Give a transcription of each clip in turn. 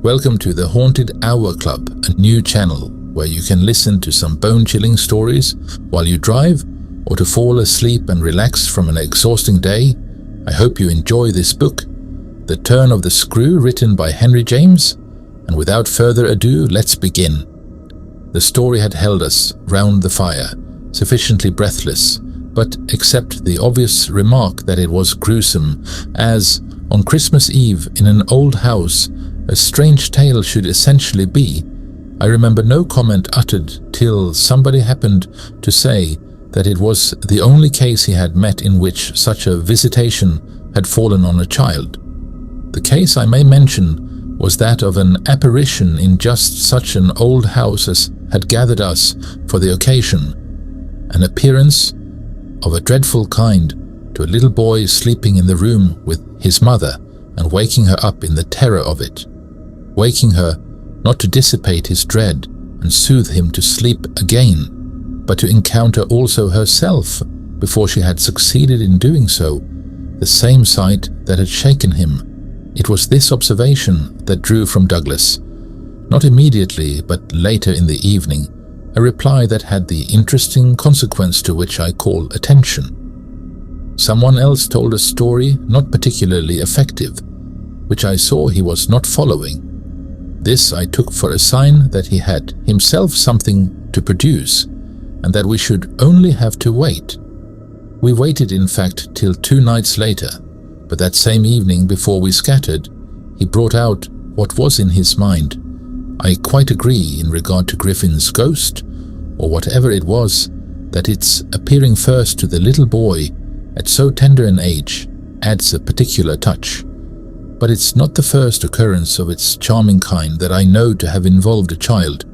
Welcome to the Haunted Hour Club, a new channel where you can listen to some bone-chilling stories while you drive or to fall asleep and relax from an exhausting day. I hope you enjoy this book, The Turn of the Screw, written by Henry James. And without further ado, let's begin. The story had held us round the fire, sufficiently breathless, but except the obvious remark that it was gruesome, as on Christmas Eve in an old house a strange tale should essentially be, I remember no comment uttered till somebody happened to say that it was the only case he had met in which such a visitation had fallen on a child. The case, I may mention, was that of an apparition in just such an old house as had gathered us for the occasion, an appearance of a dreadful kind to a little boy sleeping in the room with his mother and waking her up in the terror of it, waking her not to dissipate his dread and soothe him to sleep again, but to encounter also herself, before she had succeeded in doing so, the same sight that had shaken him. It was this observation that drew from Douglas, not immediately but later in the evening, a reply that had the interesting consequence to which I call attention. Someone else told a story not particularly effective, which I saw he was not following. This I took for a sign that he had himself something to produce, and that we should only have to wait. We waited, in fact, till 2 nights later, but that same evening before we scattered, he brought out what was in his mind. I quite agree in regard to Griffin's ghost, or whatever it was, that its appearing first to the little boy at so tender an age adds a particular touch. But it's not the first occurrence of its charming kind that I know to have involved a child.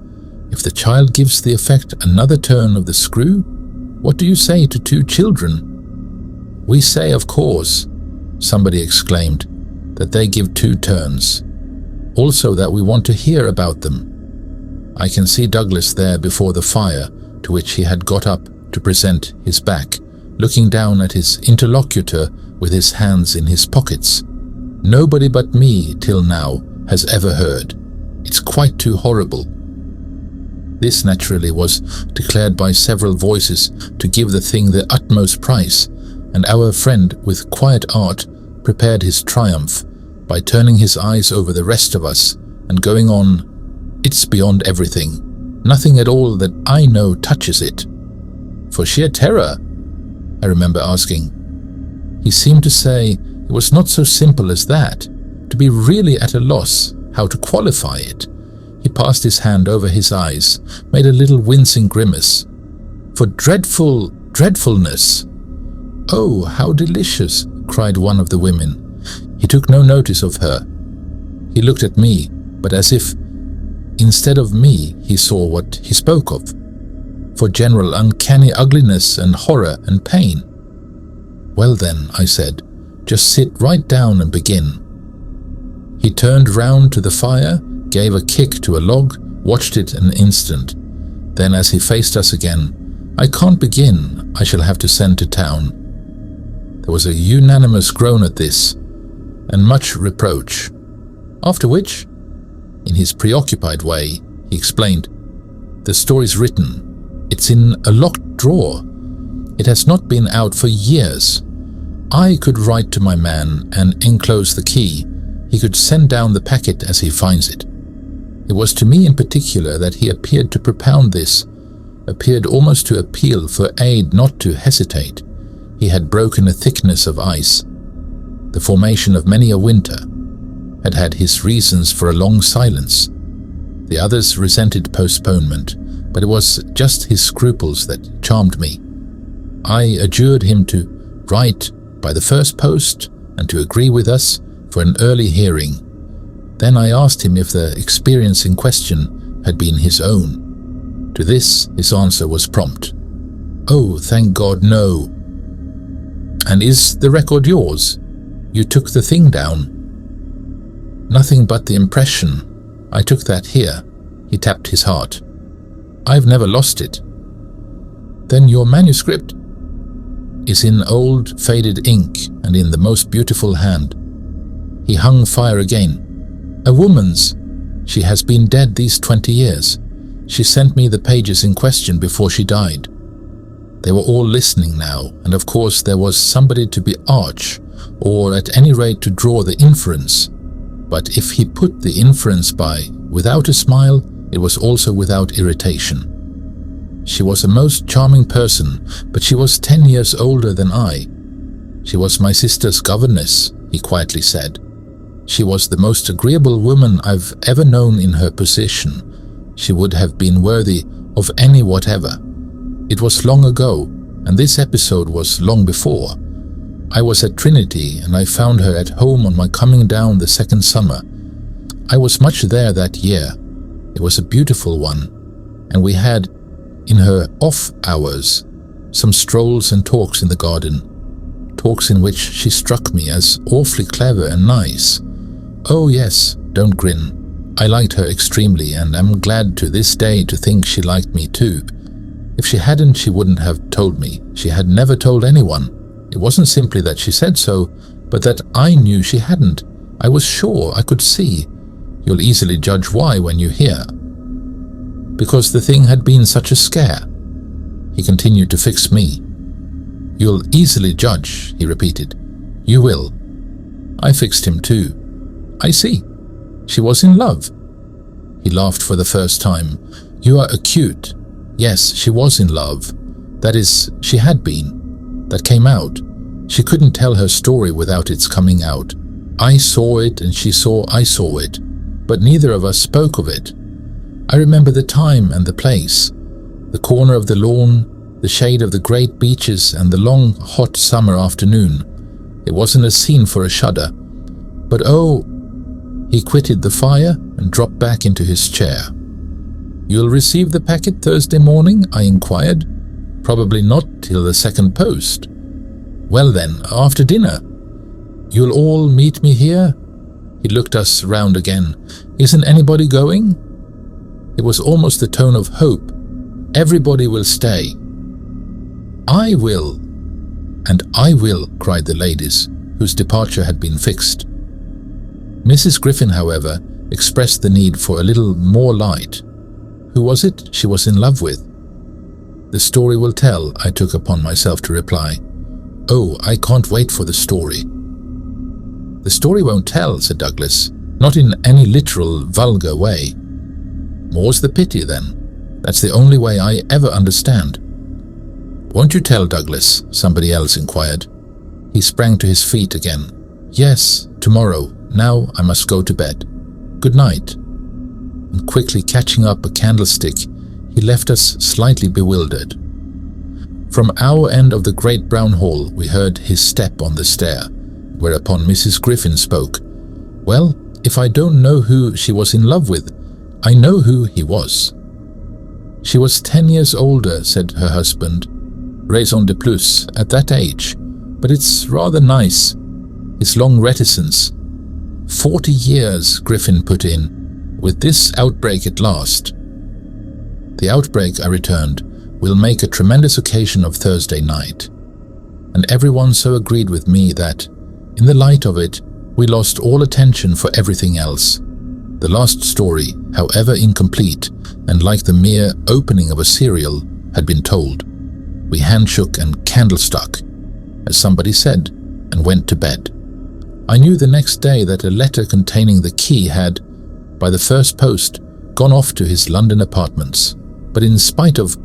If the child gives the effect another turn of the screw, what do you say to 2 children? We say, of course, somebody exclaimed, that they give 2 turns. Also that we want to hear about them. I can see Douglas there before the fire, to which he had got up to present his back, looking down at his interlocutor with his hands in his pockets. Nobody but me, till now, has ever heard. It's quite too horrible. This naturally was declared by several voices to give the thing the utmost price, and our friend, with quiet art, prepared his triumph by turning his eyes over the rest of us and going on, "It's beyond everything. Nothing at all that I know touches it." For sheer terror, I remember asking. He seemed to say it was not so simple as that, to be really at a loss how to qualify it. He passed his hand over his eyes, made a little wincing grimace. "For dreadfulness." "Oh, how delicious," cried one of the women. He took no notice of her. He looked at me, but as if, instead of me, he saw what he spoke of. "For general uncanny ugliness and horror and pain." "Well then," I said, "just sit right down and begin." He turned round to the fire, gave a kick to a log, watched it an instant. Then, as he faced us again, "I can't begin. I shall have to send to town." There was a unanimous groan at this, and much reproach. After which, in his preoccupied way, he explained, "The story's written. It's in a locked drawer. It has not been out for years. I could write to my man and enclose the key. He could send down the packet as he finds it." It was to me in particular that he appeared to propound this, appeared almost to appeal for aid, not to hesitate. He had broken a thickness of ice. The formation of many a winter had had his reasons for a long silence. The others resented postponement, but it was just his scruples that charmed me. I adjured him to write by the first post and to agree with us for an early hearing. Then I asked him if the experience in question had been his own. To this his answer was prompt. "Oh, thank God, no." "And is the record yours? You took the thing down?" "Nothing but the impression. I took that here." He tapped his heart. "I've never lost it." "Then your manuscript?" "Is in old faded ink and in the most beautiful hand." He hung fire again. "A woman's. She has been dead these 20 years. She sent me the pages in question before she died." They were all listening now, and of course there was somebody to be arch, or at any rate to draw the inference. But if he put the inference by without a smile, it was also without irritation. She was a most charming person, but she was 10 years older than I. "She was my sister's governess," he quietly said. "She was the most agreeable woman I've ever known in her position. She would have been worthy of any whatever. It was long ago, and this episode was long before. I was at Trinity, and I found her at home on my coming down the second summer. I was much there that year. It was a beautiful one, and we had, in her off hours, some strolls and talks in the garden. Talks in which she struck me as awfully clever and nice. Oh yes, don't grin. I liked her extremely, and am glad to this day to think she liked me too. If she hadn't, she wouldn't have told me. She had never told anyone. It wasn't simply that she said so, but that I knew she hadn't. I was sure, I could see. You'll easily judge why when you hear. Because the thing had been such a scare." He continued to fix me. "You'll easily judge," he repeated. "You will." I fixed him too. "I see. She was in love." He laughed for the first time. "You are acute. Yes, she was in love. That is, she had been. That came out. She couldn't tell her story without its coming out. I saw it and she saw I saw it, but neither of us spoke of it. I remember the time and the place, the corner of the lawn, the shade of the great beeches and the long, hot summer afternoon. It wasn't a scene for a shudder. But oh," he quitted the fire and dropped back into his chair. "You'll receive the packet Thursday morning?" I inquired. "Probably not till the second post." "Well then, after dinner. You'll all meet me here?" He looked us round again. "Isn't anybody going?" It was almost the tone of hope. "Everybody will stay." "I will." "And I will," cried the ladies, whose departure had been fixed. Mrs. Griffin, however, expressed the need for a little more light. Who was it she was in love with? "The story will tell," I took upon myself to reply. "Oh, I can't wait for the story." "The story won't tell," said Douglas, "not in any literal, vulgar way." "More's the pity, then. That's the only way I ever understand." "Won't you tell, Douglas?" somebody else inquired. He sprang to his feet again. "Yes, tomorrow. Now I must go to bed. Good night." And quickly catching up a candlestick, he left us slightly bewildered. From our end of the great brown hall we heard his step on the stair, whereupon Mrs. Griffin spoke. "Well, if I don't know who she was in love with, I know who he was." "She was 10 years older," said her husband. "Raison de plus, at that age. But it's rather nice. His long reticence." 40 years, Griffin put in, "with this outbreak at last." "The outbreak," I returned, "will make a tremendous occasion of Thursday night." And everyone so agreed with me that, in the light of it, we lost all attention for everything else. The last story, however incomplete, and like the mere opening of a serial, had been told. We handshook and candlestuck, as somebody said, and went to bed. I knew the next day that a letter containing the key had, by the first post, gone off to his London apartments, but in spite of,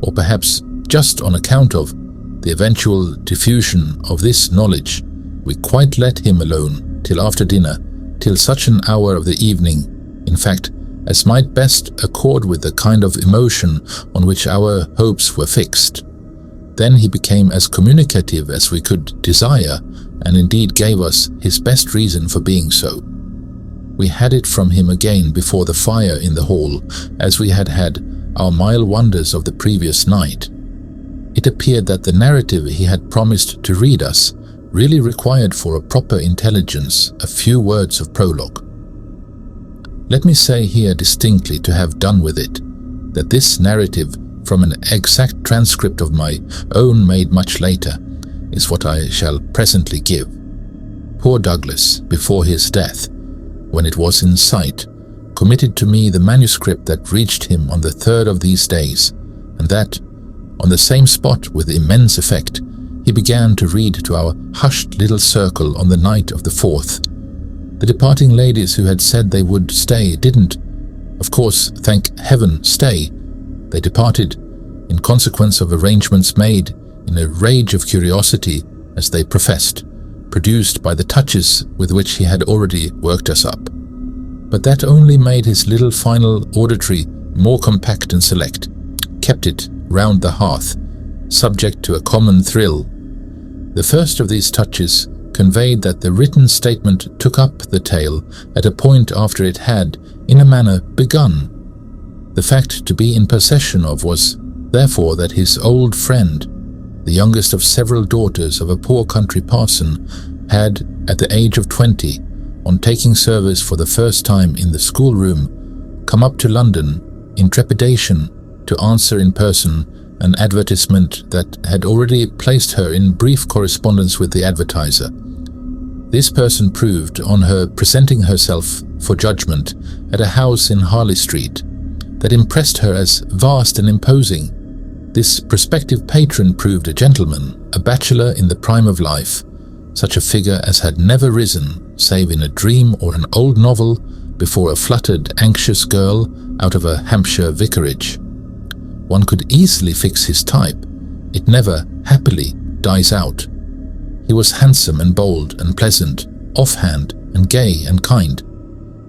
or perhaps just on account of, the eventual diffusion of this knowledge, we quite let him alone till after dinner, till such an hour of the evening, in fact, as might best accord with the kind of emotion on which our hopes were fixed. Then he became as communicative as we could desire, and indeed gave us his best reason for being so. We had it from him again before the fire in the hall, as we had had our mild wonders of the previous night. It appeared that the narrative he had promised to read us really required for a proper intelligence a few words of prologue. Let me say here distinctly, to have done with it, that this narrative, from an exact transcript of my own made much later, is what I shall presently give. Poor Douglas, before his death, when it was in sight, committed to me the manuscript that reached him on the third of these days, and that, on the same spot with immense effect, he began to read to our hushed little circle on the night of the 4th. The departing ladies who had said they would stay didn't, of course, thank heaven, stay. They departed in consequence of arrangements made in a rage of curiosity, as they professed, produced by the touches with which he had already worked us up. But that only made his little final auditory more compact and select, kept it round the hearth, subject to a common thrill. The first of these touches conveyed that the written statement took up the tale at a point after it had, in a manner, begun. The fact to be in possession of was, therefore, that his old friend, the youngest of several daughters of a poor country parson, had, at the age of 20, on taking service for the first time in the schoolroom, come up to London in trepidation to answer in person an advertisement that had already placed her in brief correspondence with the advertiser. This person proved, on her presenting herself for judgment at a house in Harley Street, that impressed her as vast and imposing. This prospective patron proved a gentleman, a bachelor in the prime of life, such a figure as had never risen, save in a dream or an old novel, before a fluttered, anxious girl out of a Hampshire vicarage. One could easily fix his type. It never, happily, dies out. He was handsome and bold and pleasant, offhand and gay and kind.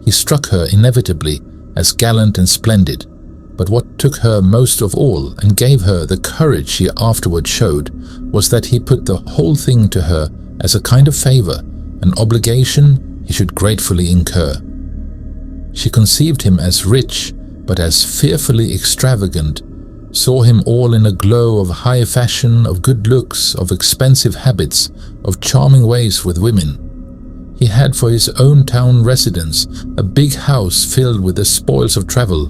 He struck her inevitably as gallant and splendid, but what took her most of all and gave her the courage she afterward showed was that he put the whole thing to her as a kind of favor, an obligation he should gratefully incur. She conceived him as rich, but as fearfully extravagant, saw him all in a glow of high fashion, of good looks, of expensive habits, of charming ways with women. He had for his own town residence a big house filled with the spoils of travel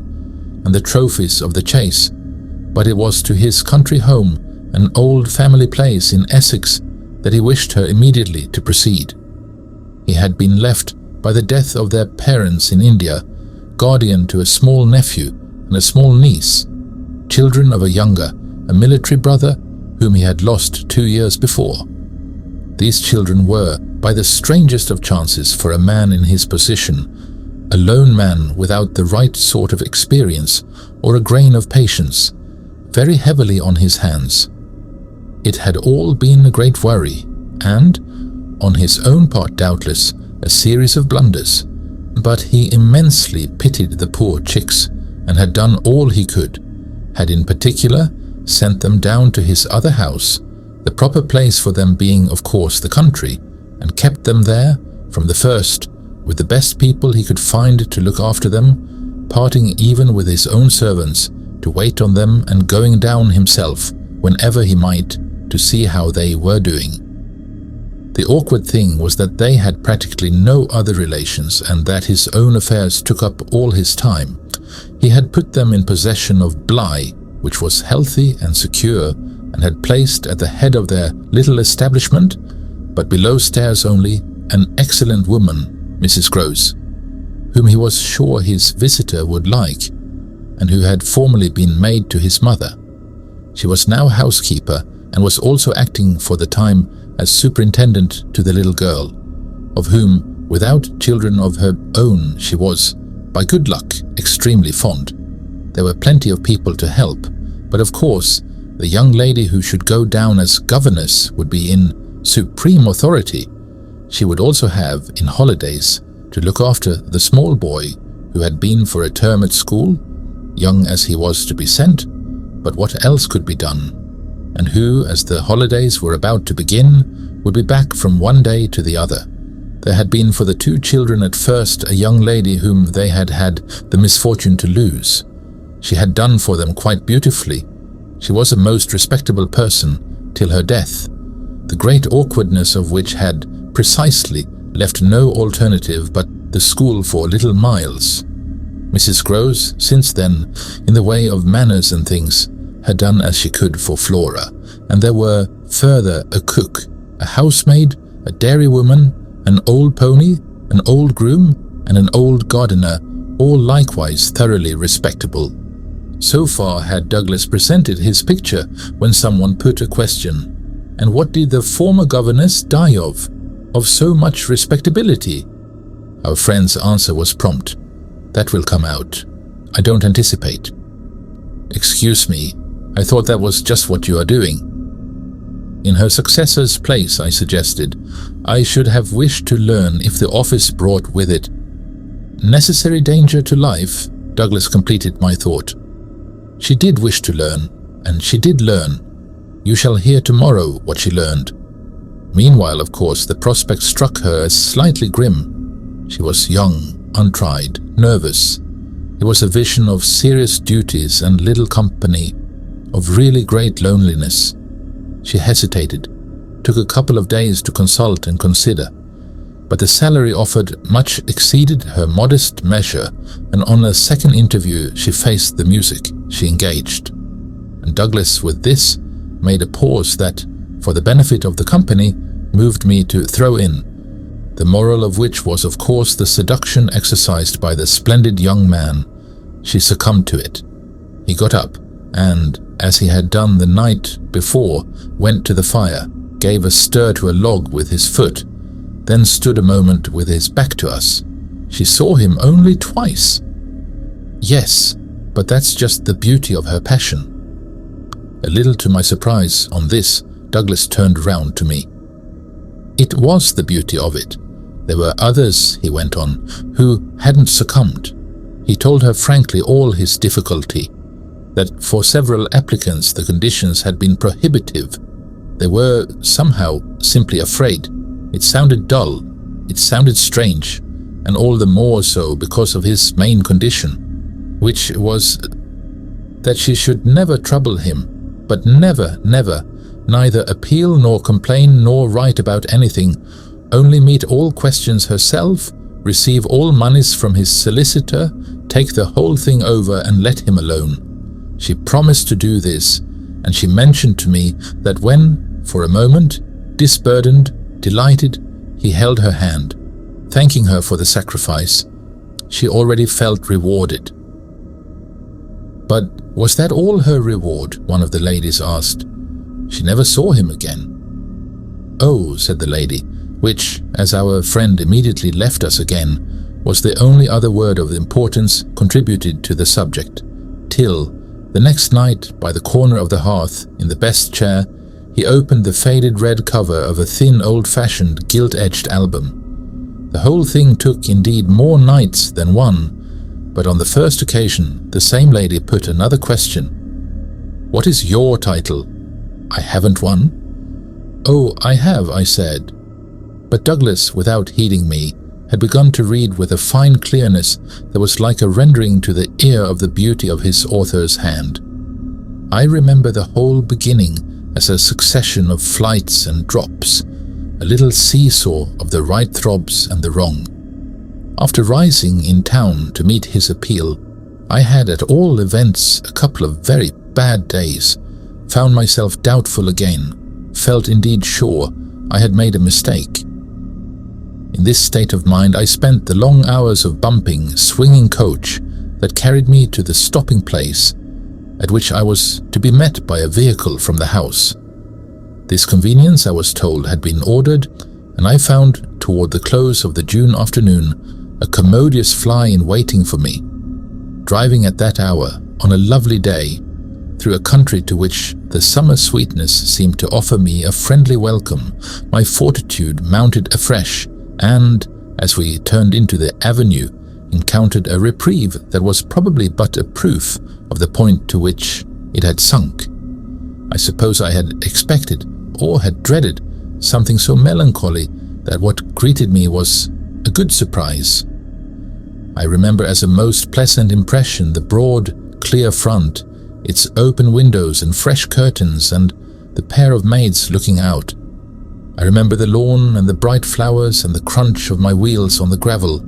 and the trophies of the chase, but it was to his country home, an old family place in Essex, that he wished her immediately to proceed. He had been left, by the death of their parents in India, guardian to a small nephew and a small niece, children of a younger, a military brother whom he had lost 2 years before. These children were, by the strangest of chances for a man in his position, a lone man without the right sort of experience or a grain of patience, very heavily on his hands. It had all been a great worry, and, on his own part doubtless, a series of blunders, but he immensely pitied the poor chicks and had done all he could, had in particular sent them down to his other house, the proper place for them being of course the country, and kept them there from the first with the best people he could find to look after them, parting even with his own servants to wait on them and going down himself whenever he might to see how they were doing. The awkward thing was that they had practically no other relations and that his own affairs took up all his time. He had put them in possession of Bly, which was healthy and secure, and had placed at the head of their little establishment, but below stairs only, an excellent woman, Mrs. Grose, whom he was sure his visitor would like, and who had formerly been maid to his mother. She was now housekeeper, and was also acting for the time as superintendent to the little girl, of whom, without children of her own, she was, by good luck, extremely fond. There were plenty of people to help, but of course, the young lady who should go down as governess would be in supreme authority. She would also have, in holidays, to look after the small boy who had been for a term at school, young as he was to be sent, but what else could be done, and who, as the holidays were about to begin, would be back from one day to the other. There had been for the two children at first a young lady whom they had had the misfortune to lose. She had done for them quite beautifully. She was a most respectable person till her death, the great awkwardness of which had precisely left no alternative but the school for little Miles. Mrs. Grose, since then, in the way of manners and things, had done as she could for Flora, and there were further a cook, a housemaid, a dairywoman, an old pony, an old groom, and an old gardener, all likewise thoroughly respectable. So far had Douglas presented his picture when someone put a question. And what did the former governess die of? Of so much respectability? Our friend's answer was prompt. That will come out. I don't anticipate. Excuse me, I thought that was just what you are doing. In her successor's place, I suggested, I should have wished to learn if the office brought with it necessary danger to life. Douglas completed my thought. She did wish to learn, and she did learn. You shall hear tomorrow what she learned. Meanwhile, of course, the prospect struck her as slightly grim. She was young, untried, nervous. It was a vision of serious duties and little company, of really great loneliness. She hesitated, took a couple of days to consult and consider, but the salary offered much exceeded her modest measure, and on a second interview she faced the music. She engaged. And Douglas, with this, made a pause that, for the benefit of the company, moved me to throw in, the moral of which was of course the seduction exercised by the splendid young man. She succumbed to it. He got up and, as he had done the night before, went to the fire, gave a stir to a log with his foot, then stood a moment with his back to us. She saw him only twice. Yes, but that's just the beauty of her passion. A little to my surprise, on this, Douglas turned round to me. It was the beauty of it. There were others, he went on, who hadn't succumbed. He told her frankly all his difficulty, that for several applicants the conditions had been prohibitive. They were somehow simply afraid. It sounded dull, it sounded strange, and all the more so because of his main condition, which was that she should never trouble him, but never, neither appeal nor complain nor write about anything, only meet all questions herself, receive all monies from his solicitor, take the whole thing over and let him alone. She promised to do this, and she mentioned to me that when, for a moment, disburdened, delighted, he held her hand, thanking her for the sacrifice, she already felt rewarded. But was that all her reward? One of the ladies asked. She never saw him again. Oh, said the lady, which, as our friend immediately left us again, was the only other word of importance contributed to the subject, till, the next night, by the corner of the hearth, in the best chair, he opened the faded red cover of a thin, old-fashioned, gilt-edged album. The whole thing took indeed more nights than one, but on the first occasion the same lady put another question. What is your title? I haven't one. Oh, I have, I said. But Douglas, without heeding me, had begun to read with a fine clearness that was like a rendering to the ear of the beauty of his author's hand. I remember the whole beginning as a succession of flights and drops, a little seesaw of the right throbs and the wrong. After rising in town to meet his appeal, I had at all events a couple of very bad days, found myself doubtful again, felt indeed sure I had made a mistake. In this state of mind I spent the long hours of bumping, swinging coach that carried me to the stopping place, at which I was to be met by a vehicle from the house. This convenience, I was told, had been ordered, and I found, toward the close of the June afternoon, a commodious fly in waiting for me. Driving at that hour, on a lovely day, through a country to which the summer sweetness seemed to offer me a friendly welcome, my fortitude mounted afresh, and, as we turned into the avenue, encountered a reprieve that was probably but a proof of the point to which it had sunk. I suppose I had expected, or had dreaded, something so melancholy that what greeted me was a good surprise. I remember as a most pleasant impression the broad, clear front, its open windows and fresh curtains, and the pair of maids looking out. I remember the lawn and the bright flowers and the crunch of my wheels on the gravel,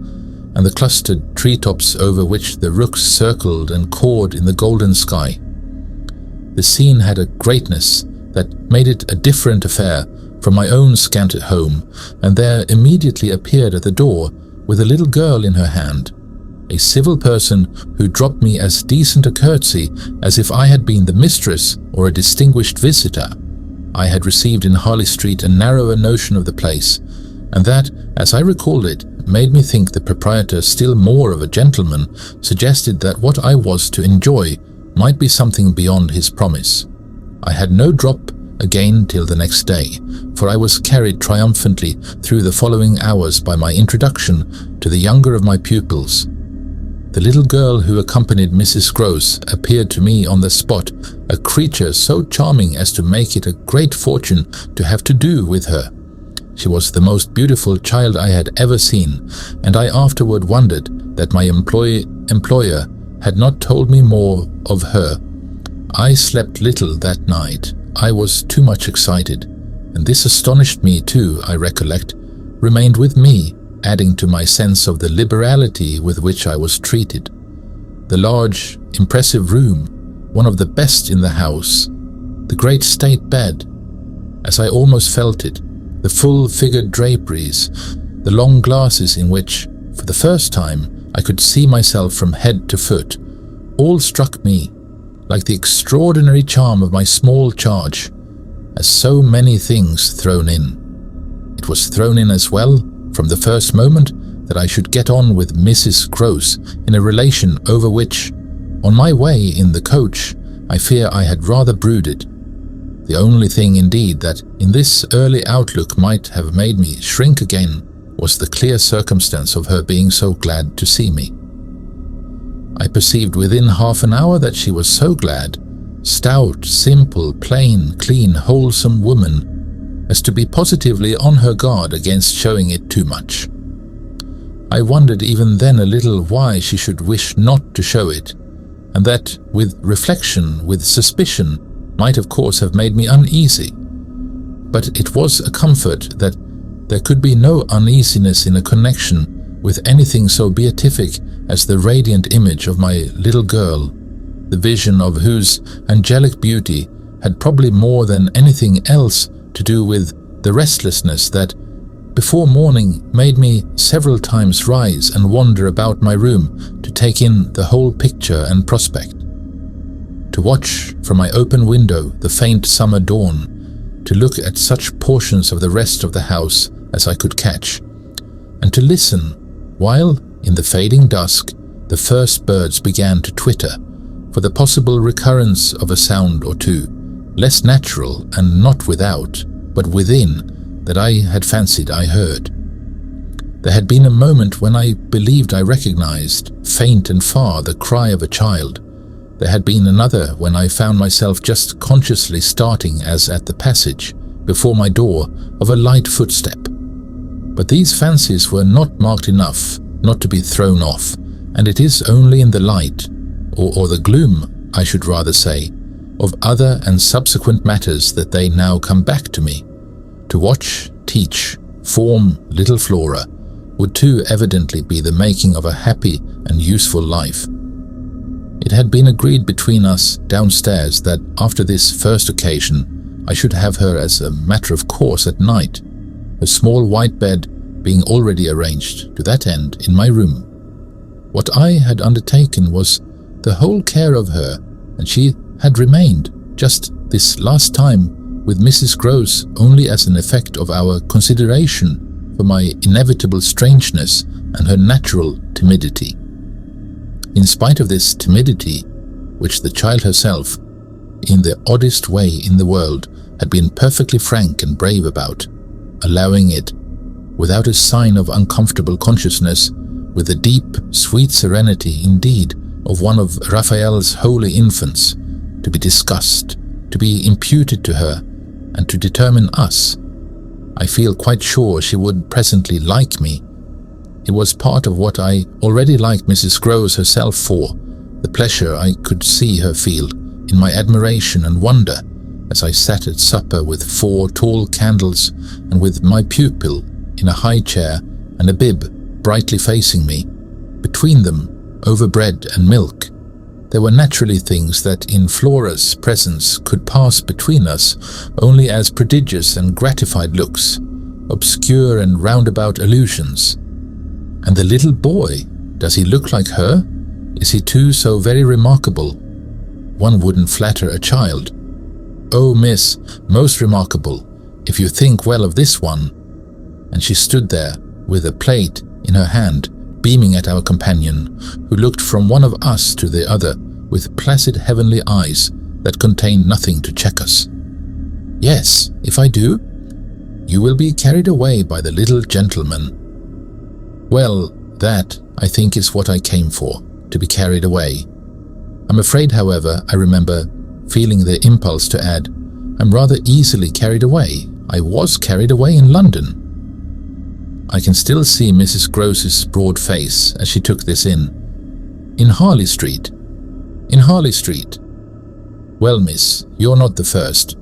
and the clustered treetops over which the rooks circled and cawed in the golden sky. The scene had a greatness that made it a different affair from my own scant home, and there immediately appeared at the door with a little girl in her hand. a civil person who dropped me as decent a courtesy as if I had been the mistress or a distinguished visitor. I had received in Harley Street a narrower notion of the place, and that, as I recalled it, made me think the proprietor still more of a gentleman, suggested that what I was to enjoy might be something beyond his promise. I had no drop again till the next day, for I was carried triumphantly through the following hours by my introduction to the younger of my pupils. The little girl who accompanied Mrs. Gross appeared to me on the spot a creature so charming as to make it a great fortune to have to do with her. She was the most beautiful child I had ever seen, and I afterward wondered that my employer had not told me more of her. I slept little that night. I was too much excited, and this astonished me too, I recollect, remained with me, adding to my sense of the liberality with which I was treated. The large, impressive room, one of the best in the house, the great state bed, as I almost felt it, the full-figured draperies, the long glasses in which, for the first time, I could see myself from head to foot, all struck me like the extraordinary charm of my small charge, as so many things thrown in. It was thrown in as well, from the first moment, that I should get on with Mrs. Gross in a relation over which, on my way in the coach, I fear I had rather brooded. The only thing indeed that in this early outlook might have made me shrink again was the clear circumstance of her being so glad to see me. I perceived within half an hour that she was so glad, stout, simple, plain, clean, wholesome woman, as to be positively on her guard against showing it too much. I wondered even then a little why she should wish not to show it, and that with reflection, with suspicion, might of course have made me uneasy. But it was a comfort that there could be no uneasiness in a connection with anything so beatific as the radiant image of my little girl, the vision of whose angelic beauty had probably more than anything else to do with the restlessness that, before morning, made me several times rise and wander about my room to take in the whole picture and prospect, to watch from my open window the faint summer dawn, to look at such portions of the rest of the house as I could catch, and to listen while, in the fading dusk, the first birds began to twitter, for the possible recurrence of a sound or two, less natural and not without, but within, that I had fancied I heard. There had been a moment when I believed I recognized, faint and far, the cry of a child. There had been another when I found myself just consciously starting, as at the passage, before my door, of a light footstep. But these fancies were not marked enough not to be thrown off, and it is only in the light, or the gloom, I should rather say, of other and subsequent matters that they now come back to me. To watch, teach, form little Flora would too evidently be the making of a happy and useful life. It had been agreed between us downstairs that after this first occasion I should have her as a matter of course at night, a small white bed being already arranged to that end in my room. What I had undertaken was the whole care of her, and she had remained, just this last time, with Mrs. Gross only as an effect of our consideration for my inevitable strangeness and her natural timidity. In spite of this timidity, which the child herself, in the oddest way in the world, had been perfectly frank and brave about, allowing it, without a sign of uncomfortable consciousness, with the deep, sweet serenity indeed of one of Raphael's holy infants, to be discussed, to be imputed to her, and to determine us. I feel quite sure she would presently like me. It was part of what I already liked Mrs. Gross herself for, the pleasure I could see her feel in my admiration and wonder as I sat at supper with 4 tall candles and with my pupil in a high chair and a bib brightly facing me. Between them, over bread and milk, there were naturally things that in Flora's presence could pass between us only as prodigious and gratified looks, obscure and roundabout allusions. And the little boy, Does he look like her? Is he too so very remarkable? One wouldn't flatter a child. Oh, miss, most remarkable, if you think well of this one. And she stood there with a plate in her hand, beaming at our companion, who looked from one of us to the other with placid heavenly eyes that contained nothing to check us. Yes, if I do, you will be carried away by the little gentleman. Well, that, I think, is what I came for, to be carried away. I'm afraid, however, I remember feeling the impulse to add, I'm rather easily carried away. I was carried away in London. I can still see Mrs. Groce's broad face as she took this in. In Harley Street. In Harley Street. Well, miss, you're not the first.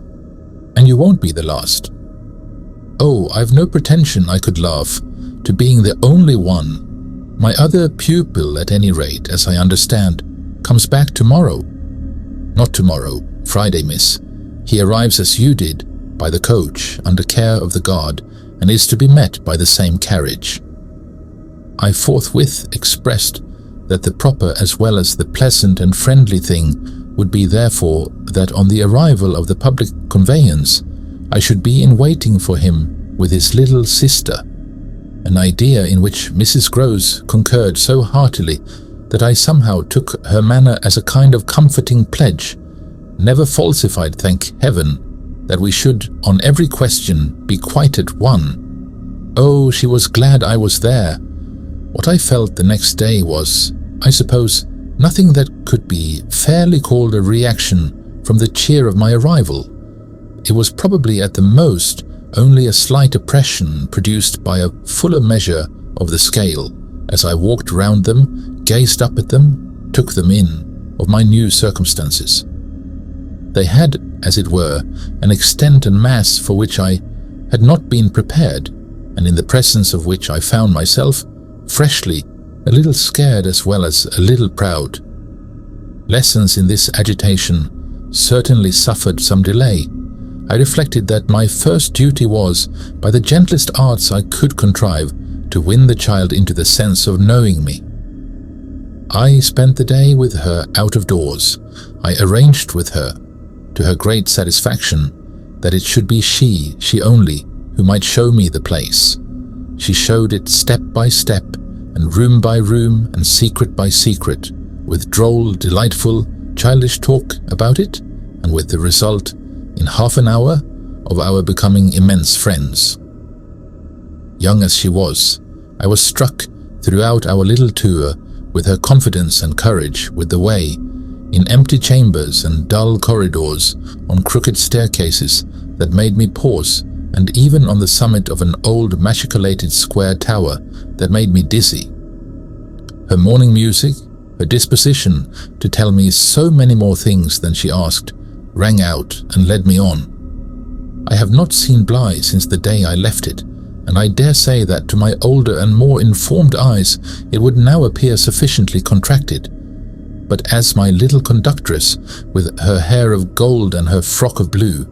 And you won't be the last. Oh, I've no pretension, I could laugh, to being the only one. My other pupil, at any rate, as I understand, comes back tomorrow. Not tomorrow, Friday, miss. He arrives as you did, by the coach, under care of the guard, and is to be met by the same carriage. I forthwith expressed that the proper as well as the pleasant and friendly thing would be therefore that on the arrival of the public conveyance I should be in waiting for him with his little sister, an idea in which Mrs. Grose concurred so heartily that I somehow took her manner as a kind of comforting pledge, never falsified, thank heaven, that we should on every question be quite at one. Oh, she was glad I was there. What I felt the next day was, I suppose, nothing that could be fairly called a reaction from the cheer of my arrival. It was probably at the most only a slight oppression produced by a fuller measure of the scale, as I walked round them, gazed up at them, took them in, of my new circumstances. They had, as it were, an extent and mass for which I had not been prepared, and in the presence of which I found myself, freshly, a little scared as well as a little proud. Lessons in this agitation certainly suffered some delay. I reflected that my first duty was, by the gentlest arts I could contrive, to win the child into the sense of knowing me. I spent the day with her out of doors. I arranged with her, to her great satisfaction, that it should be she only, who might show me the place. She showed it step by step, and room by room, and secret by secret, with droll, delightful, childish talk about it, and with the result, in half an hour, of our becoming immense friends. Young as she was, I was struck throughout our little tour with her confidence and courage, with the way, in empty chambers and dull corridors, on crooked staircases that made me pause, and even on the summit of an old machicolated square tower that made me dizzy. Her morning music, her disposition to tell me so many more things than she asked, rang out and led me on. I have not seen Bly since the day I left it, and I dare say that to my older and more informed eyes it would now appear sufficiently contracted. But as my little conductress, with her hair of gold and her frock of blue,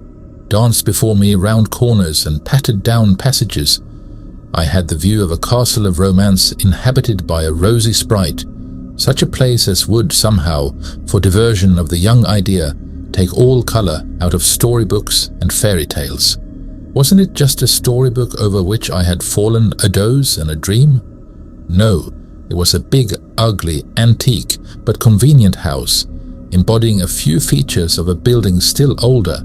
danced before me round corners and pattered down passages, I had the view of a castle of romance inhabited by a rosy sprite, such a place as would somehow, for diversion of the young idea, take all colour out of storybooks and fairy tales. Wasn't it just a storybook over which I had fallen a doze and a dream? No, it was a big, ugly, antique, but convenient house, embodying a few features of a building still older,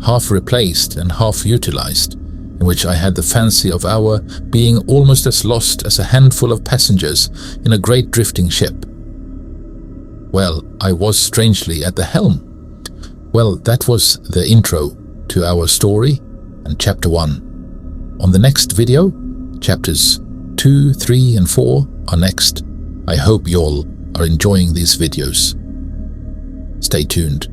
half replaced and half utilized, in which I had the fancy of our being almost as lost as a handful of passengers in a great drifting ship. Well, I was strangely at the helm. Well, that was the intro to our story and chapter 1. On the next video, chapters 2, 3, and 4 are next. I hope you all are enjoying these videos. Stay tuned.